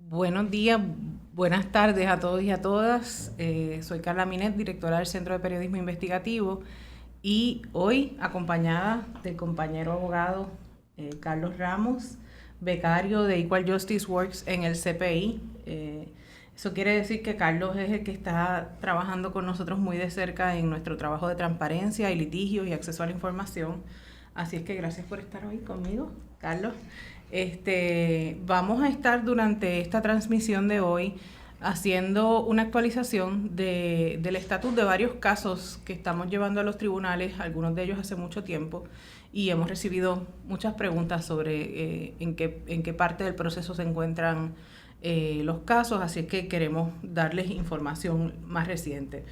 Buenos días, buenas tardes a todos y a todas. Soy Carla Minet, directora del Centro de Periodismo Investigativo, y hoy acompañada del compañero abogado Carlos Ramos, becario de Equal Justice Works en el CPI. Eso quiere decir que Carlos es el que está trabajando con nosotros muy de cerca en nuestro trabajo de transparencia y litigios y acceso a la información. Así es que gracias por estar hoy conmigo, Carlos. Vamos a estar durante esta transmisión de hoy haciendo una actualización del estatus de varios casos que estamos llevando a los tribunales, algunos de ellos hace mucho tiempo, y hemos recibido muchas preguntas sobre en qué parte del proceso se encuentran los casos, así es que queremos darles información más reciente.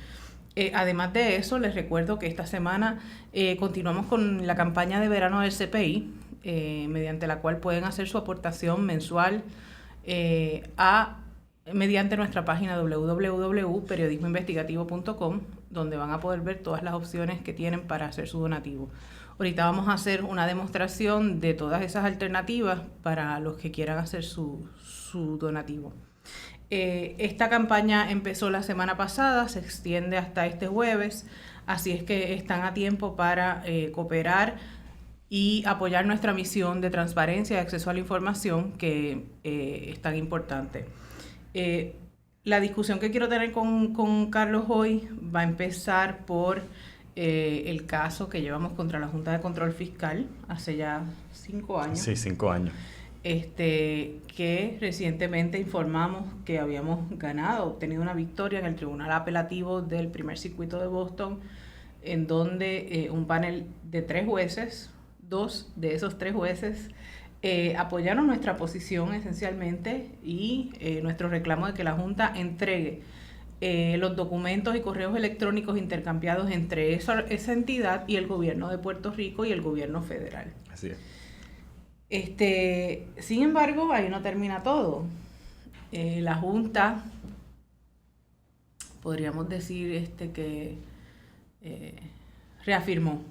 Además de eso, les recuerdo que esta semana continuamos con la campaña de verano del CPI, mediante la cual pueden hacer su aportación mensual mediante nuestra página www.periodismoinvestigativo.com, donde van a poder ver todas las opciones que tienen para hacer su donativo. Ahorita vamos a hacer una demostración de todas esas alternativas para los que quieran hacer su donativo. Esta campaña empezó la semana pasada, se extiende hasta este jueves, así es que están a tiempo para cooperar y apoyar nuestra misión de transparencia y acceso a la información, que es tan importante. La discusión que quiero tener con Carlos hoy va a empezar por el caso que llevamos contra la Junta de Control Fiscal hace ya 5 años. Sí, 5 años. Que recientemente informamos que habíamos obtenido una victoria en el Tribunal Apelativo del Primer Circuito de Boston, en donde un panel de 3 jueces, 2 de esos 3 jueces, apoyaron nuestra posición esencialmente y nuestro reclamo de que la Junta entregue los documentos y correos electrónicos intercambiados entre esa entidad y el gobierno de Puerto Rico y el gobierno federal. Así es. Sin embargo, ahí no termina todo. La Junta, podríamos decir que reafirmó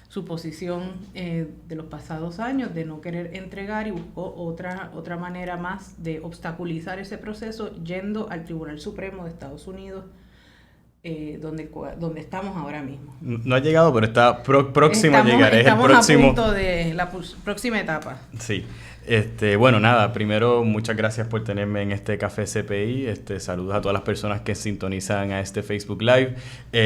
su posición de los pasados años de no querer entregar, y buscó otra manera más de obstaculizar ese proceso, yendo al Tribunal Supremo de Estados Unidos, donde estamos ahora mismo. No ha llegado, pero está próximo a llegar. Estamos a punto de la próxima etapa. Sí. Bueno, nada, primero muchas gracias por tenerme en este Café CPI. Saludos a todas las personas que sintonizan a este Facebook Live.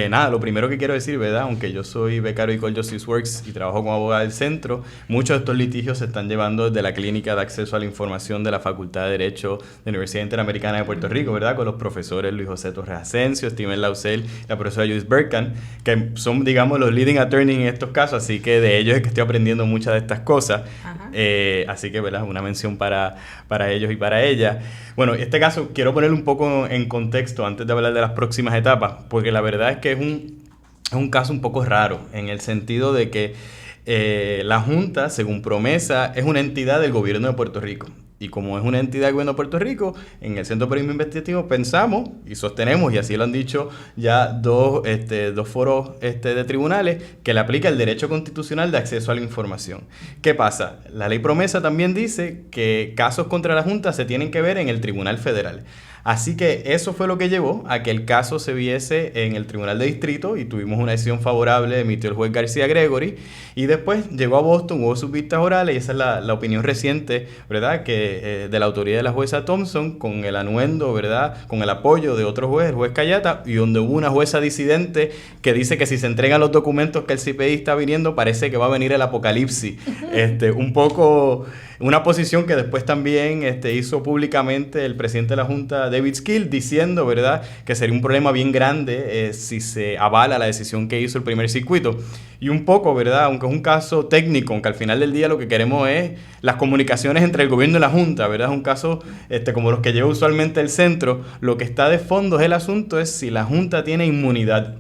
Nada, lo primero que quiero decir, ¿verdad? Aunque yo soy becario de Equal Justice Works y trabajo como abogado del centro, muchos de estos litigios se están llevando desde la Clínica de Acceso a la Información de la Facultad de Derecho de la Universidad Interamericana de Puerto Rico, ¿verdad? Con los profesores Luis José Torres Asensio, Steven Lausel y la profesora Judith Berkan, que son, digamos, los leading attorneys en estos casos, así que de ellos es que estoy aprendiendo muchas de estas cosas. Así que, ¿verdad? Una mención para ellos y para ella. Bueno, este caso quiero ponerlo un poco en contexto antes de hablar de las próximas etapas, porque la verdad es que es un caso un poco raro, en el sentido de que la Junta, según promesa, es una entidad del gobierno de Puerto Rico. Y como es una entidad del gobierno de Puerto Rico, en el Centro de Periodismo Investigativo pensamos y sostenemos, y así lo han dicho ya dos foros de tribunales, que le aplica el derecho constitucional de acceso a la información. ¿Qué pasa? La ley promesa también dice que casos contra la Junta se tienen que ver en el Tribunal Federal. Así que eso fue lo que llevó a que el caso se viese en el Tribunal de Distrito, y tuvimos una decisión favorable, emitió el juez García Gregory, y después llegó a Boston, hubo sus vistas orales, y esa es la opinión reciente, ¿verdad?, que de la autoridad de la jueza Thompson, con el anuendo, ¿verdad?, con el apoyo de otro juez, el juez Cayata, y donde hubo una jueza disidente que dice que si se entregan los documentos que el CPI está viniendo, parece que va a venir el apocalipsis. Un poco una posición que después también hizo públicamente el presidente de la Junta, David Skill, diciendo, ¿verdad?, que sería un problema bien grande si se avala la decisión que hizo el primer circuito. Y un poco, ¿verdad?, aunque es un caso técnico, aunque al final del día lo que queremos es las comunicaciones entre el gobierno y la Junta, ¿verdad? Es un caso como los que lleva usualmente el centro. Lo que está de fondo es el asunto es si la Junta tiene inmunidad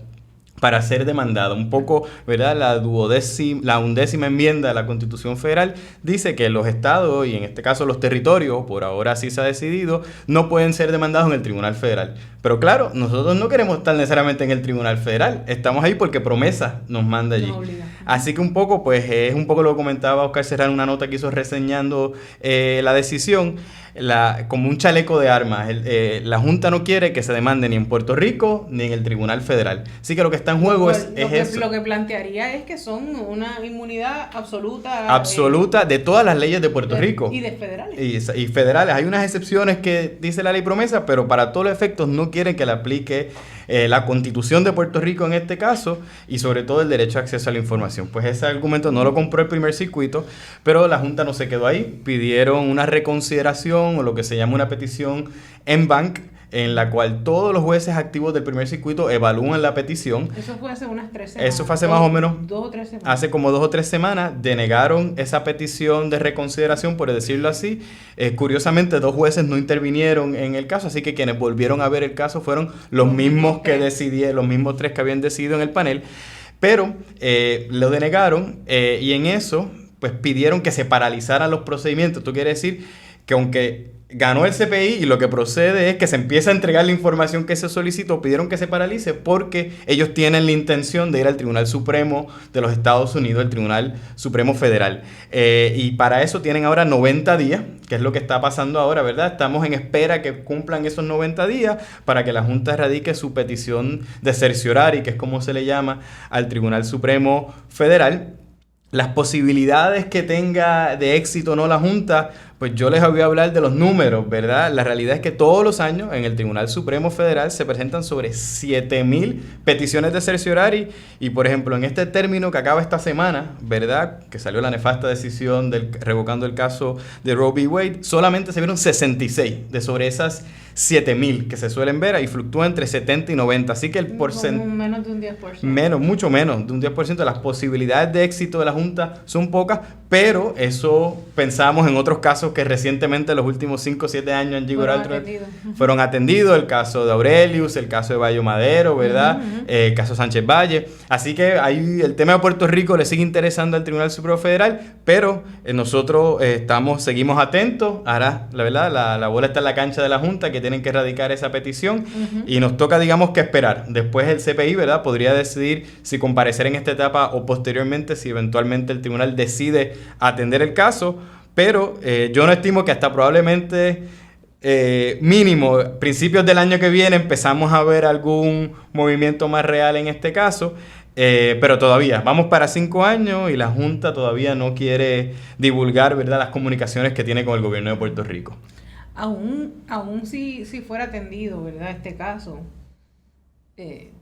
para ser demandada. Un poco, ¿verdad?, la 11ª enmienda de la Constitución Federal dice que los estados, y en este caso los territorios, por ahora sí se ha decidido, no pueden ser demandados en el Tribunal Federal. Pero claro, nosotros no queremos estar necesariamente en el Tribunal Federal, estamos ahí porque promesa nos manda allí. Así que un poco, pues es un poco lo que comentaba Oscar Serrano en una nota que hizo reseñando la decisión. como un chaleco de armas. La Junta no quiere que se demande ni en Puerto Rico ni en el Tribunal Federal. Así que lo que está en juego es eso. Lo que plantearía es que son una inmunidad absoluta. Absoluta de todas las leyes de Puerto Rico. Y de federales. Y federales. Hay unas excepciones que dice la ley promesa, pero para todos los efectos no quieren que le aplique la Constitución de Puerto Rico en este caso, y sobre todo el derecho a acceso a la información. Pues ese argumento no lo compró el primer circuito, pero la Junta no se quedó ahí. Pidieron una reconsideración o lo que se llama una petición en banc, en la cual todos los jueces activos del primer circuito evalúan la petición. Eso fue hace unas 3 semanas. Eso fue hace más o menos 2 o 3 semanas. Hace como 2 o 3 semanas denegaron esa petición de reconsideración, por decirlo así. Curiosamente, 2 jueces no intervinieron en el caso, así que quienes volvieron a ver el caso fueron los mismos que decidieron, los mismos 3 que habían decidido en el panel. Pero lo denegaron y en eso pues pidieron que se paralizaran los procedimientos. Esto quiere decir que aunque ganó el CPI y lo que procede es que se empieza a entregar la información que se solicitó, pidieron que se paralice porque ellos tienen la intención de ir al Tribunal Supremo de los Estados Unidos, el Tribunal Supremo Federal. Y para eso tienen ahora 90 días, que es lo que está pasando ahora, ¿verdad? Estamos en espera que cumplan esos 90 días para que la Junta radique su petición de cerciorari, que es como se le llama, al Tribunal Supremo Federal. Las posibilidades que tenga de éxito o no la Junta, pues yo les voy a hablar de los números, ¿verdad? La realidad es que todos los años en el Tribunal Supremo Federal se presentan sobre 7,000 peticiones de cerciorari y, por ejemplo, en este término que acaba esta semana, ¿verdad? Que salió la nefasta decisión revocando el caso de Roe v. Wade, solamente se vieron 66 de sobre esas 7,000 que se suelen ver y fluctúa entre 70 y 90. Así que el porcentaje... Menos de un 10%. Mucho menos de un 10%. Las posibilidades de éxito de la Junta son pocas, pero eso pensamos en otros casos que recientemente, los últimos 5 o 7 años en Gibraltar fueron atendidos. El caso de Aurelius, el caso de Bayo Madero, ¿verdad? El caso Sánchez Valle. Así que ahí el tema de Puerto Rico le sigue interesando al Tribunal Supremo Federal, pero nosotros seguimos atentos. Ahora, la verdad, la bola está en la cancha de la Junta, que tienen que erradicar esa petición y nos toca, digamos, que esperar. Después el CPI, ¿verdad?, podría decidir si comparecer en esta etapa o posteriormente, si eventualmente el tribunal decide atender el caso, pero yo no estimo que hasta probablemente mínimo principios del año que viene empezamos a ver algún movimiento más real en este caso. Pero todavía, vamos para 5 años y la Junta todavía no quiere divulgar, ¿verdad?, las comunicaciones que tiene con el gobierno de Puerto Rico. Aún si fuera atendido, ¿verdad?, este caso,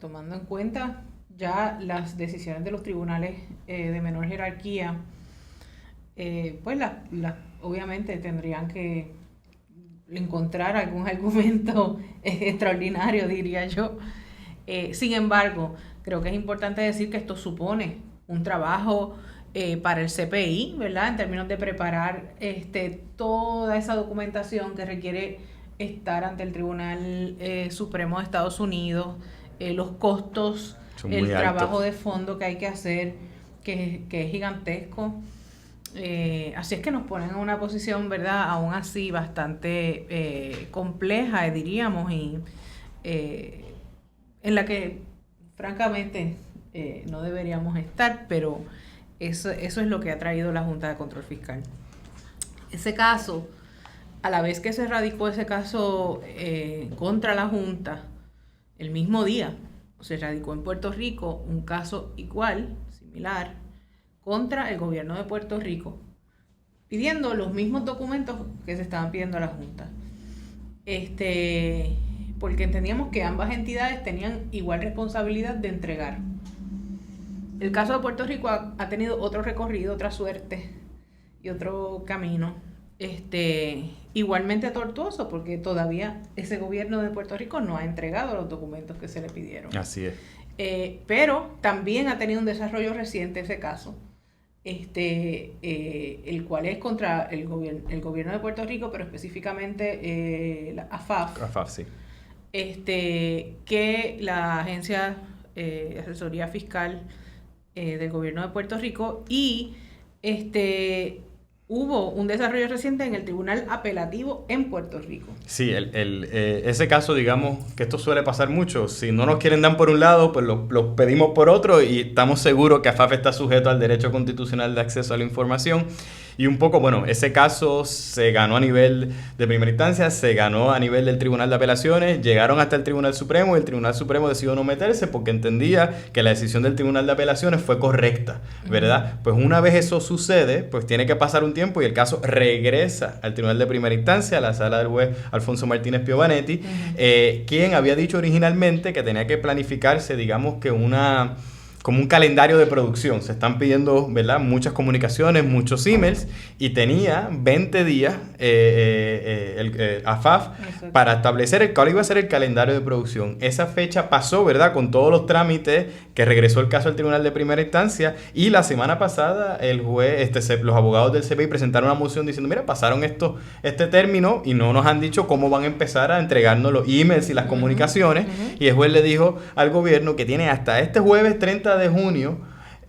tomando en cuenta ya las decisiones de los tribunales de menor jerarquía, pues obviamente tendrían que encontrar algún argumento extraordinario, diría yo. Sin embargo, creo que es importante decir que esto supone un trabajo para el CPI, ¿verdad?, en términos de preparar toda esa documentación que requiere estar ante el Tribunal Supremo de Estados Unidos, los costos, el trabajo de fondo que hay que hacer, que es gigantesco. Así es que nos ponen en una posición, ¿verdad?, aún así bastante compleja, diríamos, y en la que francamente no deberíamos estar, pero eso es lo que ha traído la Junta de Control Fiscal. Ese caso, a la vez que se radicó ese caso contra la Junta, el mismo día se radicó en Puerto Rico un caso igual, similar, contra el gobierno de Puerto Rico, pidiendo los mismos documentos que se estaban pidiendo a la Junta. Porque entendíamos que ambas entidades tenían igual responsabilidad de entregar. El caso de Puerto Rico ha tenido otro recorrido, otra suerte y otro camino, igualmente tortuoso, porque todavía ese gobierno de Puerto Rico no ha entregado los documentos que se le pidieron. Así es. Pero también ha tenido un desarrollo reciente ese caso, el cual es contra el gobierno de Puerto Rico, pero específicamente la AFAF. AFAF, sí. Que la Agencia de Asesoría Fiscal del gobierno de Puerto Rico y hubo un desarrollo reciente en el Tribunal Apelativo en Puerto Rico. Sí, ese caso, digamos, que esto suele pasar mucho. Si no nos quieren dar por un lado, pues lo pedimos por otro y estamos seguros que AFAF está sujeto al derecho constitucional de acceso a la información. Y un poco, bueno, ese caso se ganó a nivel de primera instancia, se ganó a nivel del Tribunal de Apelaciones, llegaron hasta el Tribunal Supremo y el Tribunal Supremo decidió no meterse porque entendía que la decisión del Tribunal de Apelaciones fue correcta, ¿verdad? Pues una vez eso sucede, pues tiene que pasar un tiempo y el caso regresa al Tribunal de Primera Instancia, a la sala del juez Alfonso Martínez Piovanetti, quien había dicho originalmente que tenía que planificarse, digamos que como un calendario de producción. Se están pidiendo, ¿verdad?, muchas comunicaciones, muchos emails, y tenía 20 días AFAF para establecer cuál iba a ser el calendario de producción. Esa fecha pasó, ¿verdad?, con todos los trámites, que regresó el caso al Tribunal de Primera Instancia, y la semana pasada el juez, los abogados del CPI presentaron una moción diciendo, mira, pasaron este término y no nos han dicho cómo van a empezar a entregarnos los emails y las comunicaciones, y el juez le dijo al gobierno que tiene hasta este jueves 30 de junio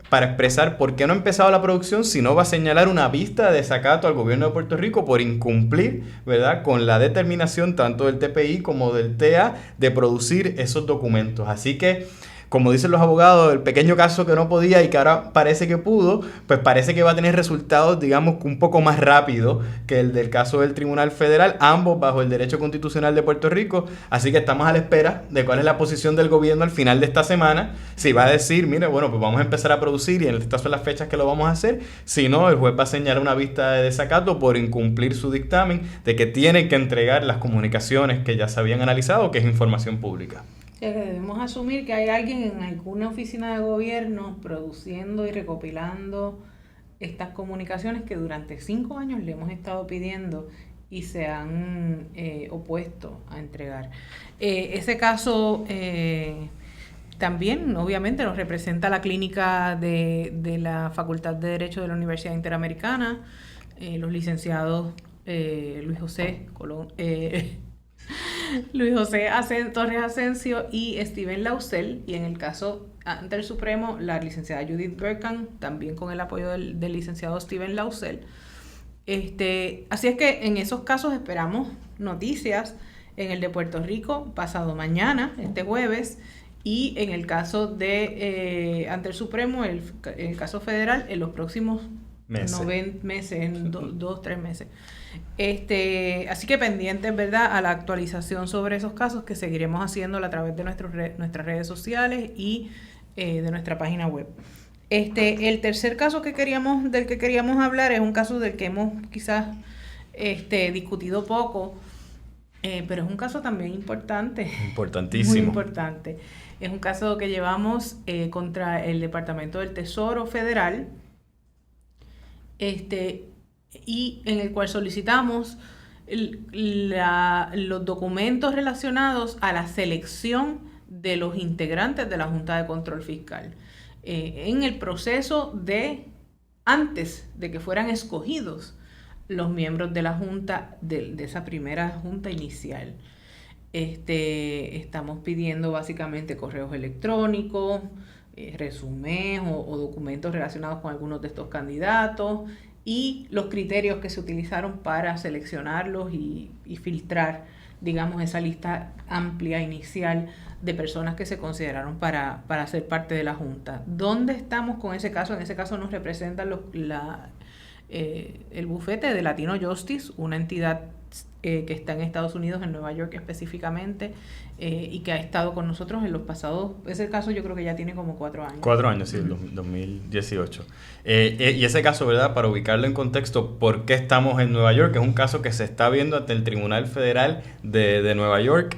para expresar por qué no ha empezado la producción, si no va a señalar una vista de desacato al gobierno de Puerto Rico por incumplir, ¿verdad?, con la determinación tanto del TPI como del TEA de producir esos documentos. Así que, como dicen los abogados, el pequeño caso que no podía y que ahora parece que pudo, pues parece que va a tener resultados, digamos, un poco más rápido que el del caso del Tribunal Federal, ambos bajo el derecho constitucional de Puerto Rico. Así que estamos a la espera de cuál es la posición del gobierno al final de esta semana. Si va a decir, mire, bueno, pues vamos a empezar a producir y estas son las fechas que lo vamos a hacer. Si no, el juez va a señalar una vista de desacato por incumplir su dictamen de que tienen que entregar las comunicaciones que ya se habían analizado, que es información pública. Debemos asumir que hay alguien en alguna oficina de gobierno produciendo y recopilando estas comunicaciones que durante 5 años le hemos estado pidiendo y se han opuesto a entregar. Ese caso también, obviamente, nos representa la clínica de la Facultad de Derecho de la Universidad Interamericana, los licenciados Luis José Torres Asensio y Steven Lausel, y en el caso ante el Supremo, la licenciada Judith Berkan, también con el apoyo del licenciado Steven Lausel. Así es que en esos casos esperamos noticias. En el de Puerto Rico, pasado mañana, este jueves, y en el caso de ante el Supremo, el caso federal, en los próximos meses, en 2-3 meses. Así que pendientes, ¿verdad?, a la actualización sobre esos casos, que seguiremos haciéndolo a través de nuestras redes sociales y de nuestra página web. El tercer caso del que queríamos hablar es un caso del que hemos quizás discutido poco, pero es un caso también importante. Importantísimo. Muy importante. Es un caso que llevamos contra el Departamento del Tesoro Federal, y en el cual solicitamos los documentos relacionados a la selección de los integrantes de la Junta de Control Fiscal. En el proceso antes de que fueran escogidos los miembros de la Junta, de esa primera Junta inicial. Estamos pidiendo básicamente correos electrónicos, resúmenes o documentos relacionados con algunos de estos candidatos y los criterios que se utilizaron para seleccionarlos y filtrar, digamos, esa lista amplia inicial de personas que se consideraron para ser parte de la Junta. ¿Dónde estamos con ese caso? En ese caso nos representa el bufete de Latino Justice, una entidad que está en Estados Unidos, en Nueva York específicamente, y que ha estado con nosotros en los pasados. Ese caso yo creo que ya tiene como 4 años. 4 años, sí, 2018. Y ese caso, ¿verdad?, para ubicarlo en contexto, ¿por qué estamos en Nueva York? Es un caso que se está viendo ante el Tribunal Federal de Nueva York,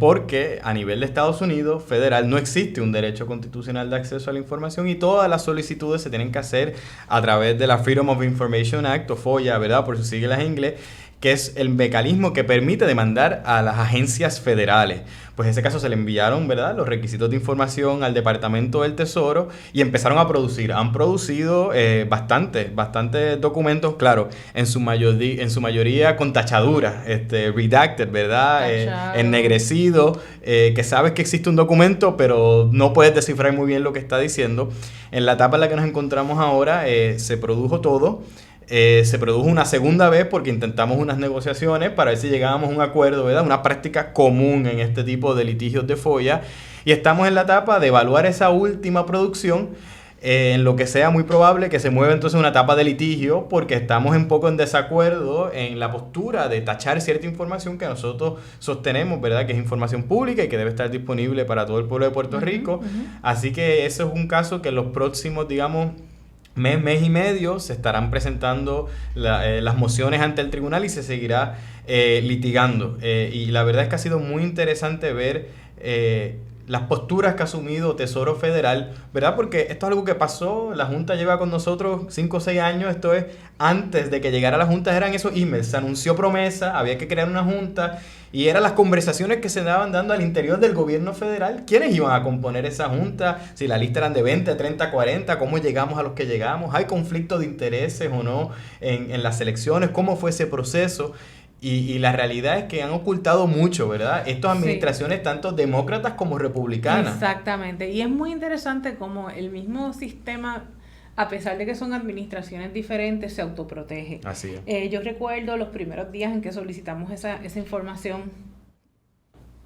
porque a nivel de Estados Unidos federal no existe un derecho constitucional de acceso a la información y todas las solicitudes se tienen que hacer a través de la Freedom of Information Act, o FOIA, ¿verdad?, por sus siglas en inglés, que es el mecanismo que permite demandar a las agencias federales. Pues en ese caso se le enviaron, ¿verdad?, los requisitos de información al Departamento del Tesoro y empezaron a producir. Han producido bastantes documentos, claro, en su mayoría con tachaduras, redacted, ¿verdad?, ennegrecido, que sabes que existe un documento, pero no puedes descifrar muy bien lo que está diciendo. En la etapa en la que nos encontramos ahora, se produjo todo. Se produjo una segunda vez porque intentamos unas negociaciones para ver si llegábamos a un acuerdo, ¿verdad? Una práctica común en este tipo de litigios de FOIA. Y estamos en la etapa de evaluar esa última producción, en lo que sea muy probable que se mueva entonces una etapa de litigio, porque estamos un poco en desacuerdo en la postura de tachar cierta información que nosotros sostenemos, ¿verdad? Que es información pública y que debe estar disponible para todo el pueblo de Puerto Rico. Así que eso es un caso que en los próximos, digamos, mes y medio se estarán presentando las mociones ante el tribunal y se seguirá litigando. Y la verdad es que ha sido muy interesante ver las posturas que ha asumido Tesoro Federal, ¿verdad? Porque esto es algo que pasó, la Junta lleva con nosotros 5 o 6 años, esto es, antes de que llegara la Junta eran esos emails, se anunció promesa, había que crear una Junta y eran las conversaciones que se daban dando al interior del gobierno federal, quiénes iban a componer esa Junta, si la lista eran de 20, 30, 40, cómo llegamos a los que llegamos, hay conflicto de intereses o no en las elecciones, cómo fue ese proceso. Y la realidad es que han ocultado mucho, ¿verdad? Estas administraciones, sí, tanto demócratas como republicanas. Exactamente. Y es muy interesante cómo el mismo sistema, a pesar de que son administraciones diferentes, se autoprotege. Así es. Yo recuerdo los primeros días en que solicitamos esa información,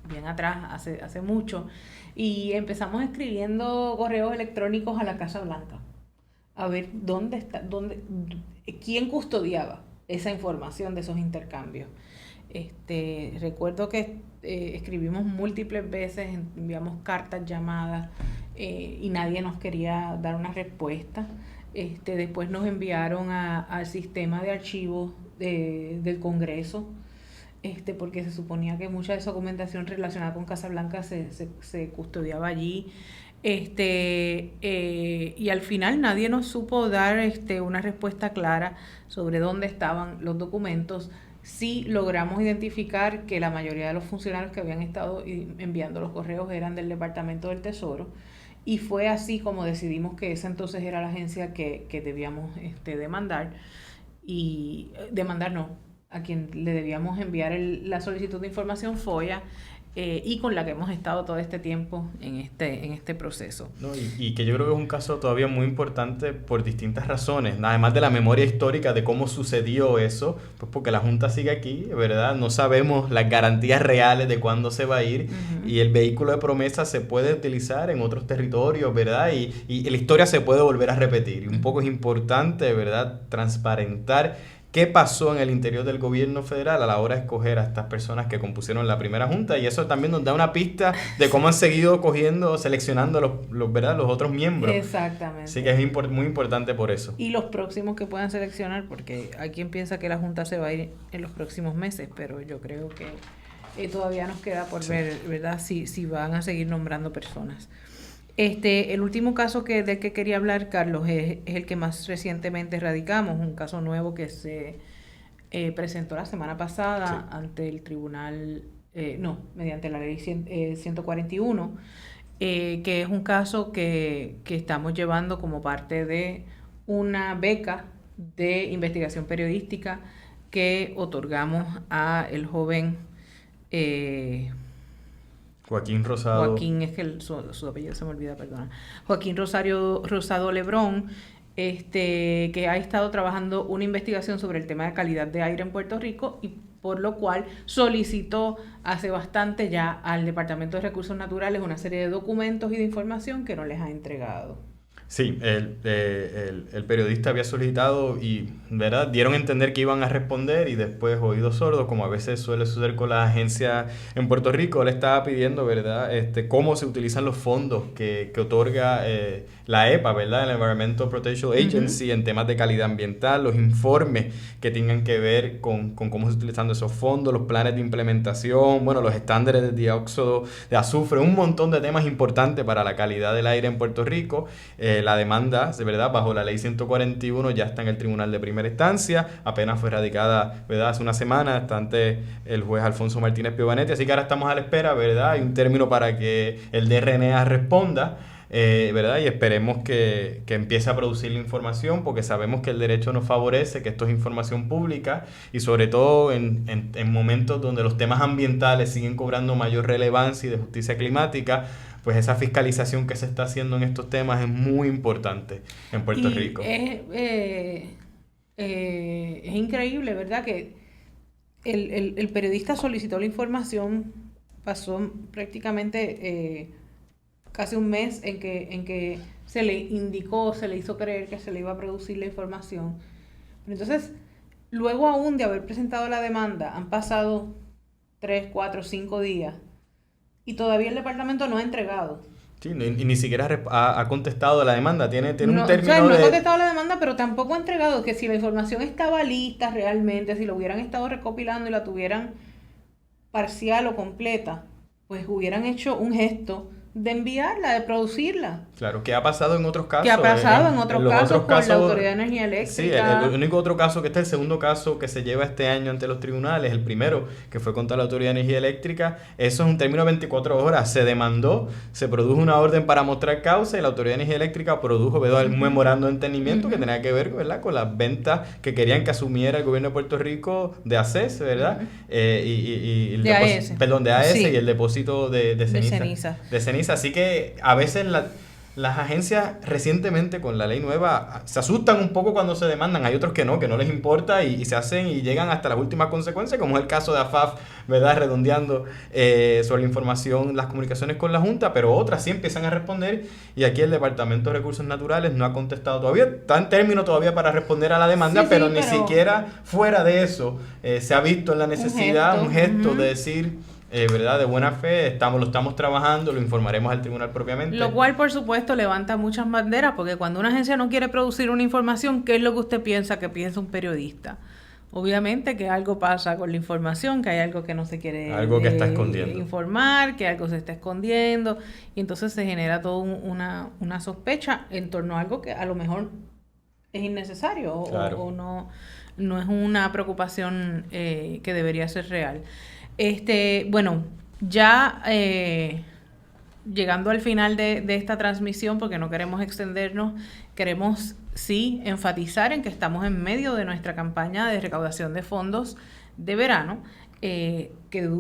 bien atrás, hace mucho, y empezamos escribiendo correos electrónicos a la Casa Blanca, a ver quién custodiaba esa información de esos intercambios. Recuerdo que escribimos múltiples veces, enviamos cartas, llamadas, y nadie nos quería dar una respuesta. Después nos enviaron al sistema de archivos del Congreso, porque se suponía que mucha de esa documentación relacionada con Casa Blanca se custodiaba allí. Y al final nadie nos supo dar una respuesta clara sobre dónde estaban los documentos. Sí logramos identificar que la mayoría de los funcionarios que habían estado enviando los correos eran del Departamento del Tesoro, y fue así como decidimos que esa entonces era la agencia que debíamos demandar, y demandar no, a quien le debíamos enviar la solicitud de información FOIA, y con la que hemos estado todo este tiempo en este proceso. No, y que yo creo que es un caso todavía muy importante por distintas razones, además de la memoria histórica de cómo sucedió eso, pues porque la Junta sigue aquí, ¿verdad? No sabemos las garantías reales de cuándo se va a ir, y el vehículo de promesa se puede utilizar en otros territorios, ¿verdad? Y la historia se puede volver a repetir, y un poco es importante, ¿verdad?, transparentar qué pasó en el interior del gobierno federal a la hora de escoger a estas personas que compusieron la primera junta, y eso también nos da una pista de cómo han seguido seleccionando los otros miembros. Exactamente. Así que es muy importante por eso. Y los próximos que puedan seleccionar, porque hay quien piensa que la junta se va a ir en los próximos meses, pero yo creo que todavía nos queda por ver, ¿verdad?, si van a seguir nombrando personas. El último caso del que quería hablar, Carlos, es el que más recientemente radicamos, un caso nuevo que se presentó la semana pasada ante el tribunal, mediante la ley 141, que es un caso que estamos llevando como parte de una beca de investigación periodística que otorgamos a el joven Joaquín Rosado. Joaquín, es que su apellido se me olvida, perdona. Joaquín Rosado Lebrón, que ha estado trabajando una investigación sobre el tema de calidad de aire en Puerto Rico, y por lo cual solicitó hace bastante ya al Departamento de Recursos Naturales una serie de documentos y de información que no les ha entregado. Sí, el periodista había solicitado y, ¿verdad?, dieron a entender que iban a responder, y después, oídos sordos, como a veces suele suceder con las agencias en Puerto Rico, le estaba pidiendo, ¿verdad?, cómo se utilizan los fondos que otorga la EPA, ¿verdad?, el Environmental Protection Agency, en temas de calidad ambiental, los informes que tengan que ver con cómo se están utilizando esos fondos, los planes de implementación, bueno, los estándares de dióxido de azufre, un montón de temas importantes para la calidad del aire en Puerto Rico. La demanda, de verdad, bajo la ley 141 ya está en el tribunal de primera instancia, apenas fue radicada, ¿verdad?, hace una semana, está ante el juez Alfonso Martínez Piovanetti, así que ahora estamos a la espera, ¿verdad?, hay un término para que el DRNA responda, ¿verdad?, y esperemos que empiece a producir la información, porque sabemos que el derecho nos favorece, que esto es información pública, y sobre todo en momentos donde los temas ambientales siguen cobrando mayor relevancia y de justicia climática, pues esa fiscalización que se está haciendo en estos temas es muy importante en Puerto Rico. Es increíble, ¿verdad? Que el periodista solicitó la información, pasó prácticamente casi un mes en que se le indicó, se le hizo creer que se le iba a producir la información. Pero entonces, luego aún de haber presentado la demanda, han pasado 3, 4, 5 días y todavía el departamento no ha entregado. Sí, ni siquiera ha contestado la demanda, tiene No, un término no ha de... contestado la demanda, pero tampoco ha entregado que si la información estaba lista realmente, si lo hubieran estado recopilando y la tuvieran parcial o completa, pues hubieran hecho un gesto de enviarla, de producirla. Claro, ¿qué ha pasado en otros casos? ¿Qué ha pasado en otros los casos otros con la casos, Autoridad de Energía Sí, Eléctrica? el único otro caso que este es el segundo caso que se lleva este año ante los tribunales, el primero que fue contra la Autoridad de Energía Eléctrica, eso es un término de 24 horas, se demandó, se produjo una orden para mostrar causa y la Autoridad de Energía Eléctrica produjo, ¿verdad?, un memorando de entendimiento que tenía que ver, ¿verdad?, con las ventas que querían que asumiera el gobierno de Puerto Rico de ACES, ¿verdad? De AES. Perdón, de AES, Sí. y el depósito de ceniza. De ceniza, así que a veces las agencias recientemente con la ley nueva se asustan un poco cuando se demandan, hay otros que no les importa y se hacen y llegan hasta las últimas consecuencias, como es el caso de AFAF, ¿verdad?, redondeando sobre la información, las comunicaciones con la Junta, pero otras sí empiezan a responder y aquí el Departamento de Recursos Naturales no ha contestado todavía, está en término todavía para responder a la demanda, Sí, pero sí, ni siquiera fuera de eso se ha visto en la necesidad, un gesto de decir... ¿verdad?, de buena fe, lo estamos trabajando, lo informaremos al tribunal propiamente. Lo cual, por supuesto, levanta muchas banderas, porque cuando una agencia no quiere producir una información, ¿qué es lo que usted piensa que piensa un periodista? Obviamente que algo pasa con la información, que hay algo que no se quiere algo que está escondiendo. informar, que algo se está escondiendo, y entonces se genera toda una sospecha en torno a algo que a lo mejor es innecesario Claro. o no es una preocupación que debería ser real. Bueno, ya llegando al final de esta transmisión, porque no queremos extendernos, queremos sí enfatizar en que estamos en medio de nuestra campaña de recaudación de fondos de verano, que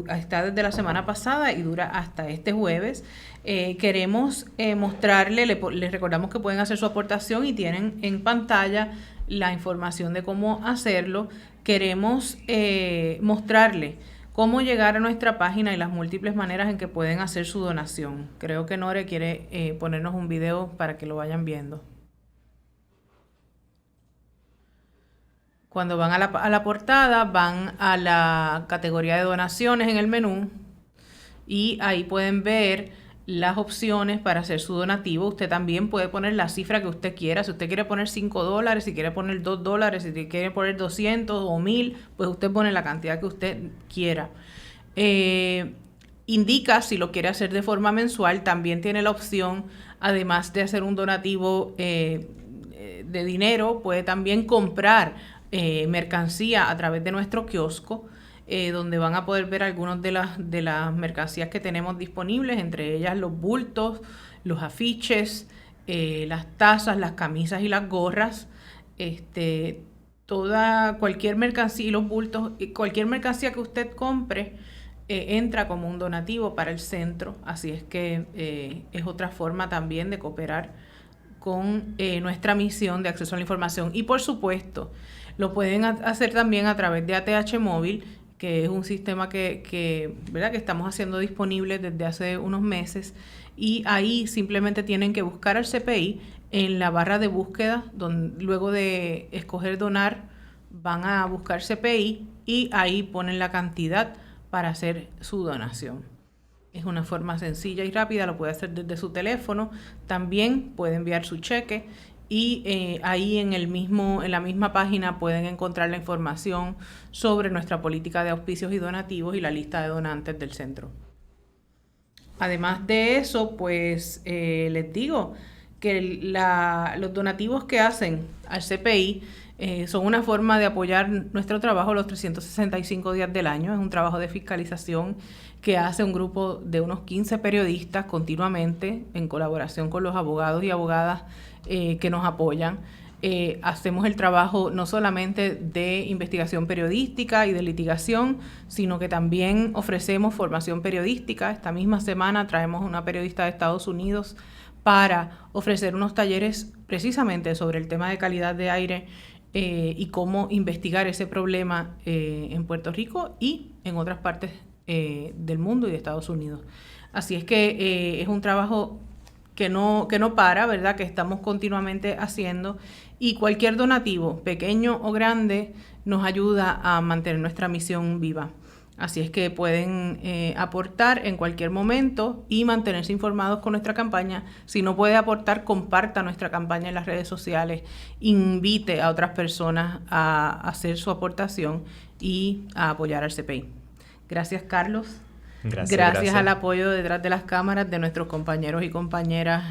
está desde la semana pasada y dura hasta este jueves. Queremos les recordamos que pueden hacer su aportación y tienen en pantalla la información de cómo hacerlo. Queremos mostrarle cómo llegar a nuestra página y las múltiples maneras en que pueden hacer su donación. Creo que Nore quiere ponernos un video para que lo vayan viendo. Cuando van a la portada, van a la categoría de donaciones en el menú y ahí pueden ver las opciones para hacer su donativo. Usted también puede poner la cifra que usted quiera. Si usted quiere poner $5, si quiere poner $2, si quiere poner 200 o 1000, pues usted pone la cantidad que usted quiera. Indica si lo quiere hacer de forma mensual. También tiene la opción, además de hacer un donativo de dinero, puede también comprar mercancía a través de nuestro kiosco, donde van a poder ver algunas de las mercancías que tenemos disponibles, entre ellas los bultos, los afiches, las tazas, las camisas y las gorras, cualquier mercancía y los bultos, cualquier mercancía que usted compre entra como un donativo para el centro, así es que es otra forma también de cooperar con nuestra misión de acceso a la información. Y por supuesto, lo pueden hacer también a través de ATH Móvil, que es un sistema que estamos haciendo disponible desde hace unos meses, y ahí simplemente tienen que buscar al CPI en la barra de búsqueda, donde luego de escoger donar van a buscar CPI y ahí ponen la cantidad para hacer su donación. Es una forma sencilla y rápida, lo puede hacer desde su teléfono, también puede enviar su cheque y ahí en la misma página pueden encontrar la información sobre nuestra política de auspicios y donativos y la lista de donantes del centro. Además de eso, pues les digo que los donativos que hacen al CPI son una forma de apoyar nuestro trabajo los 365 días del año. Es un trabajo de fiscalización que hace un grupo de unos 15 periodistas continuamente en colaboración con los abogados y abogadas que nos apoyan. Hacemos el trabajo no solamente de investigación periodística y de litigación, sino que también ofrecemos formación periodística. Esta misma semana traemos una periodista de Estados Unidos para ofrecer unos talleres precisamente sobre el tema de calidad de aire y cómo investigar ese problema en Puerto Rico y en otras partes del mundo y de Estados Unidos. Así es que es un trabajo que no para, ¿verdad? Que estamos continuamente haciendo, y cualquier donativo, pequeño o grande, nos ayuda a mantener nuestra misión viva. Así es que pueden aportar en cualquier momento y mantenerse informados con nuestra campaña. Si no puede aportar, comparta nuestra campaña en las redes sociales, invite a otras personas a hacer su aportación y a apoyar al CPI. Gracias, Carlos. Gracias al apoyo detrás de las cámaras de nuestros compañeros y compañeras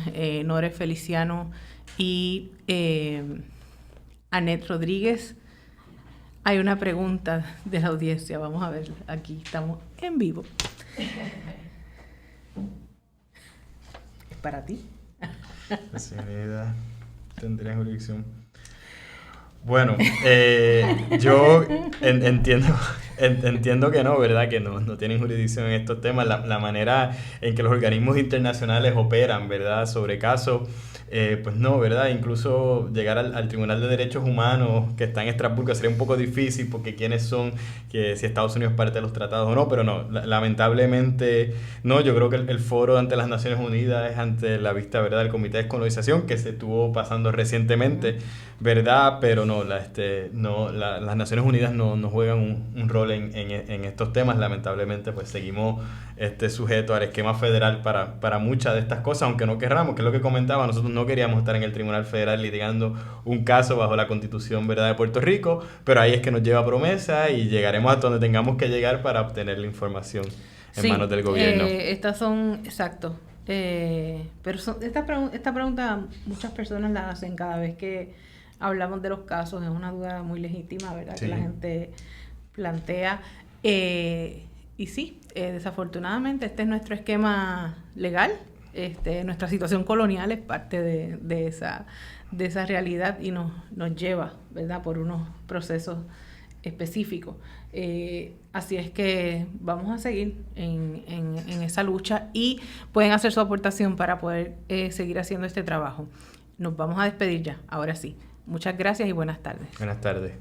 Nore Feliciano y Anet Rodríguez. Hay una pregunta de la audiencia, vamos a ver, aquí estamos en vivo. ¿Es para ti? La señorita tendría jurisdicción. Bueno, yo entiendo que no, ¿verdad? Que no tienen jurisdicción en estos temas. La manera en que los organismos internacionales operan, ¿verdad? Sobre casos, pues no, ¿verdad? Incluso llegar al Tribunal de Derechos Humanos, que está en Estrasburgo, sería un poco difícil, porque quiénes son, que si Estados Unidos es parte de los tratados o no, pero no, lamentablemente no. Yo creo que el foro ante las Naciones Unidas es ante la vista, ¿verdad?, del Comité de Descolonización, que se estuvo pasando recientemente, ¿verdad? Pero no, las Naciones Unidas no juegan un rol en estos temas. Lamentablemente, pues seguimos sujetos al esquema federal para muchas de estas cosas, aunque no querramos, que es lo que comentaba. Nosotros no queríamos estar en el Tribunal Federal litigando un caso bajo la Constitución, ¿verdad?, de Puerto Rico, pero ahí es que nos lleva Promesa y llegaremos hasta donde tengamos que llegar para obtener la información en manos del gobierno. Estas son, exacto. Pero esta pregunta muchas personas la hacen cada vez que hablamos de los casos. Es una duda muy legítima, ¿verdad? Sí. Que la gente plantea. Y sí, desafortunadamente este es nuestro esquema legal. Nuestra situación colonial es parte de esa realidad y nos lleva, ¿verdad?, por unos procesos específicos. Así es que vamos a seguir en esa lucha y pueden hacer su aportación para poder seguir haciendo este trabajo. Nos vamos a despedir ya, ahora sí. Muchas gracias y buenas tardes. Buenas tardes.